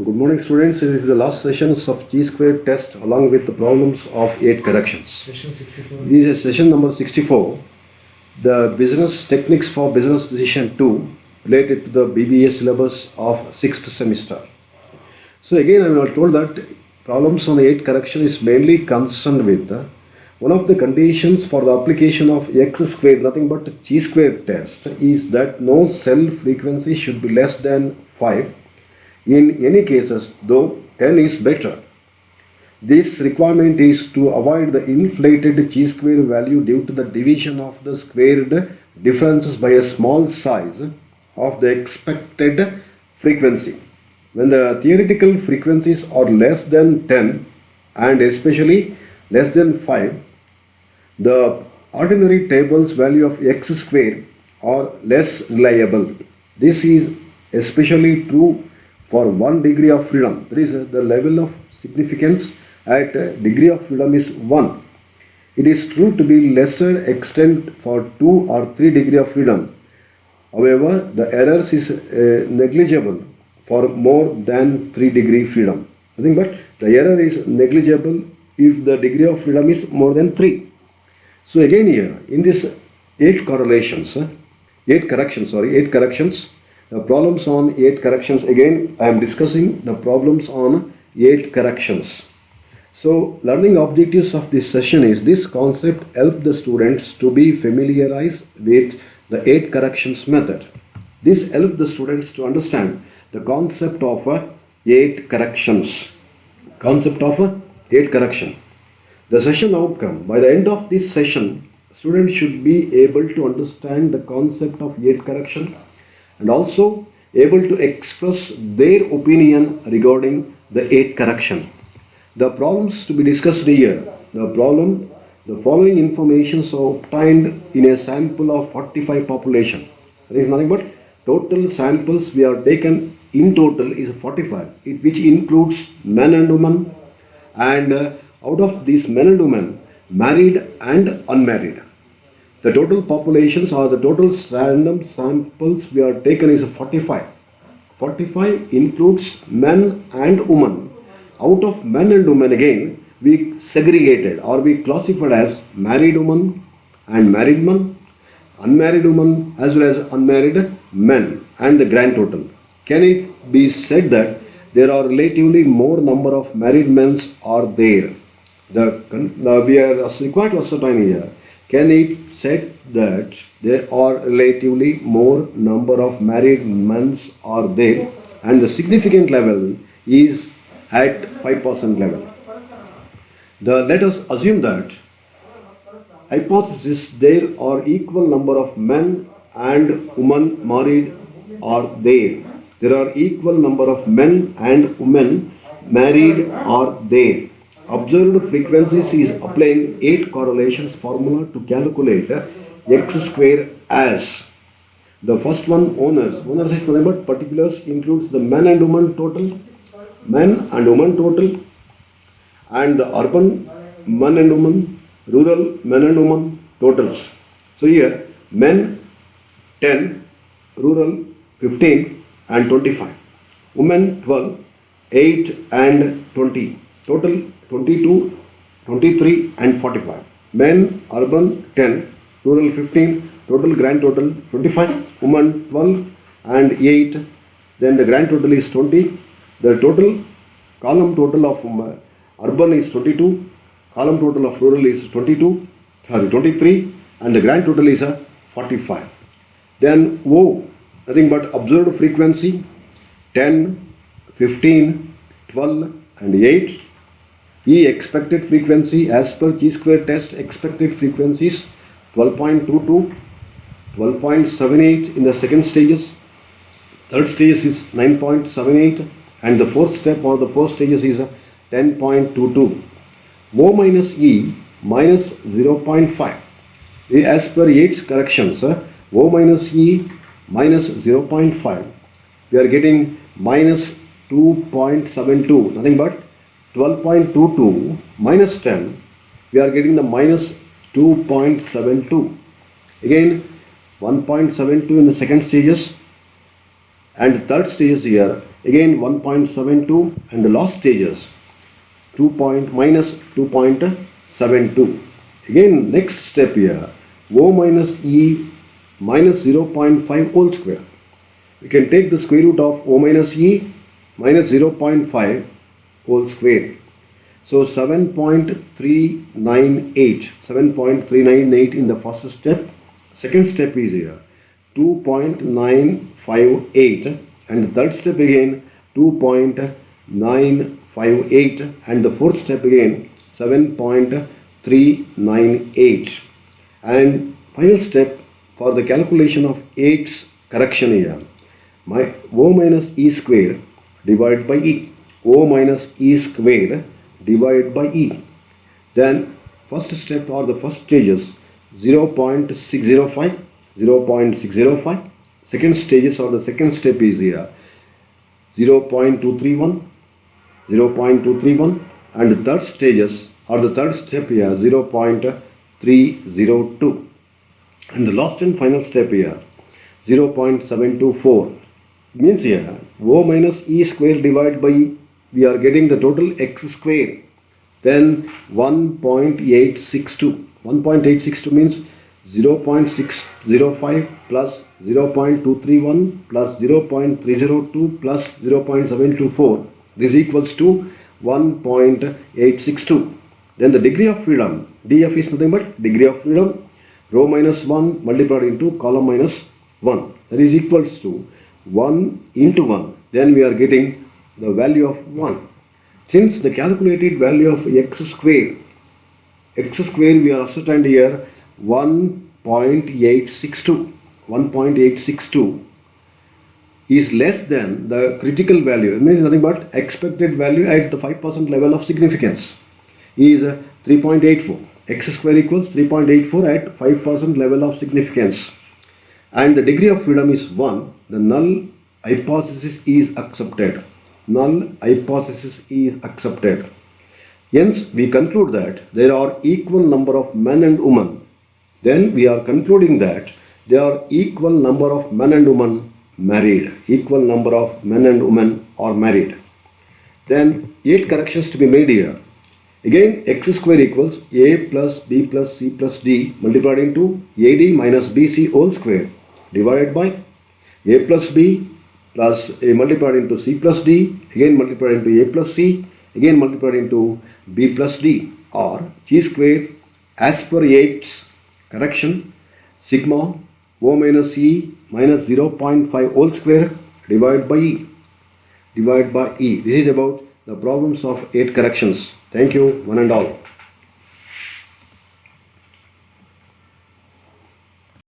Good morning, students. This is the last sessions of Chi-square test along with the problems of 8 corrections. Session 64. This is session number 64. The business techniques for business decision 2 related to the BBA syllabus of 6th semester. So again, I am told that problems on 8 correction is mainly concerned with one of the conditions for the application of x square, nothing but chi-square test, is that no cell frequency should be less than 5. In any cases, though 10 is better. This requirement is to avoid the inflated chi-square value due to the division of the squared differences by a small size of the expected frequency. When the theoretical frequencies are less than 10 and especially less than 5, the ordinary table's value of x square are less reliable. This is especially true for 1 degree of freedom. That is, the level of significance at degree of freedom is 1. It is true to be lesser extent for 2 or 3 degree of freedom. However, the errors is negligible for more than 3 degree freedom. Nothing but the error is negligible if the degree of freedom is more than 3. So again here, in this 8 corrections, the problems on 8 corrections, again I am discussing the problems on 8 corrections. So learning objectives of this session is this concept help the students to be familiarized with the 8 corrections method. This help the students to understand the concept of 8 corrections. The session outcome. By the end of this session, students should be able to understand the concept of 8 correction and also able to express their opinion regarding the 8 correction. The problems to be discussed here. The following information is obtained in a sample of 45 population. There is nothing but total samples we are taken in total is 45, which includes men and women, and out of these men and women, married and unmarried. The total populations or the total random samples we are taken is 45. 45 includes men and women. Out of men and women again, we segregated or we classified as married women and married men, unmarried women as well as unmarried men, and the grand total. Can it be said that there are relatively more number of married men are there? We are required to ascertain here. Can it said that there are relatively more number of married men are there and the significant level is at 5% level? Let us assume that hypothesis there are equal number of men and women married are there. There are equal number of men and women married are there. Observed frequencies is applying 8 correlations formula to calculate x square as the first one owners. Owners is nothing but particulars includes the men and women total, and the urban men and women, rural men and women totals. So here men 10, rural 15 and 25, women 12, 8 and 20, total 22, 23 and 45. Men urban 10, rural 15, total grand total 25, women 12 and 8, then the grand total is 20. The total column total of urban is 22, column total of rural is 23, and the grand total is 45. Then O, nothing but observed frequency 10, 15, 12 and 8. E, expected frequency as per chi-square test, expected frequencies 12.22, 12.78 in the second stages, third stage is 9.78, and the fourth step or the fourth stages is 10.22. O minus E minus 0.5. As per Yates corrections, O minus E minus 0.5, we are getting minus 2.72, nothing but 12.22 minus 10, we are getting the minus 2.72. Again 1.72 in the second stages, and third stage is here again 1.72, and the last stages minus 2.72. Again next step here, O minus E minus 0.5 whole square. We can take the square root of O minus E minus 0.5 whole square. So 7.398 in the first step. Second step is here 2.958, and the third step again 2.958, and the fourth step again 7.398, and final step for the calculation of 8's correction here, my O minus E square divided by E. O minus E square divided by E. Then first step or the first stages 0.605, 0.605. Second stages or the second step is here 0.231, 0.231, and the third stages or the third step here 0.302, and the last and final step here 0.724. Means here O minus E square divided by E, we are getting the total x square, then 1.862. 1.862 means 0.605 plus 0.231 plus 0.302 plus 0.724. This equals to 1.862. Then the degree of freedom, df is nothing but degree of freedom, row minus 1 multiplied into column minus 1. That is equals to 1 into 1. Then we are getting the value of 1. Since the calculated value of x square we are ascertained here 1.862. 1.862 is less than the critical value. It means nothing but expected value at the 5% level of significance is 3.84. X square equals 3.84 at 5% level of significance. And the degree of freedom is 1. The null hypothesis is accepted. Null hypothesis is accepted. Hence, we conclude that there are equal number of men and women. Then we are concluding that there are equal number of men and women married. Equal number of men and women are married. Then 8 corrections to be made here. Again, x square equals a plus b plus c plus d multiplied into ad minus bc whole square divided by a plus b plus a multiplied into c plus d, again multiplied into a plus c, again multiplied into b plus d, or g square as per 8's correction sigma O minus E minus 0.5 whole square divided by E. This is about the problems of 8 corrections. Thank you, one and all.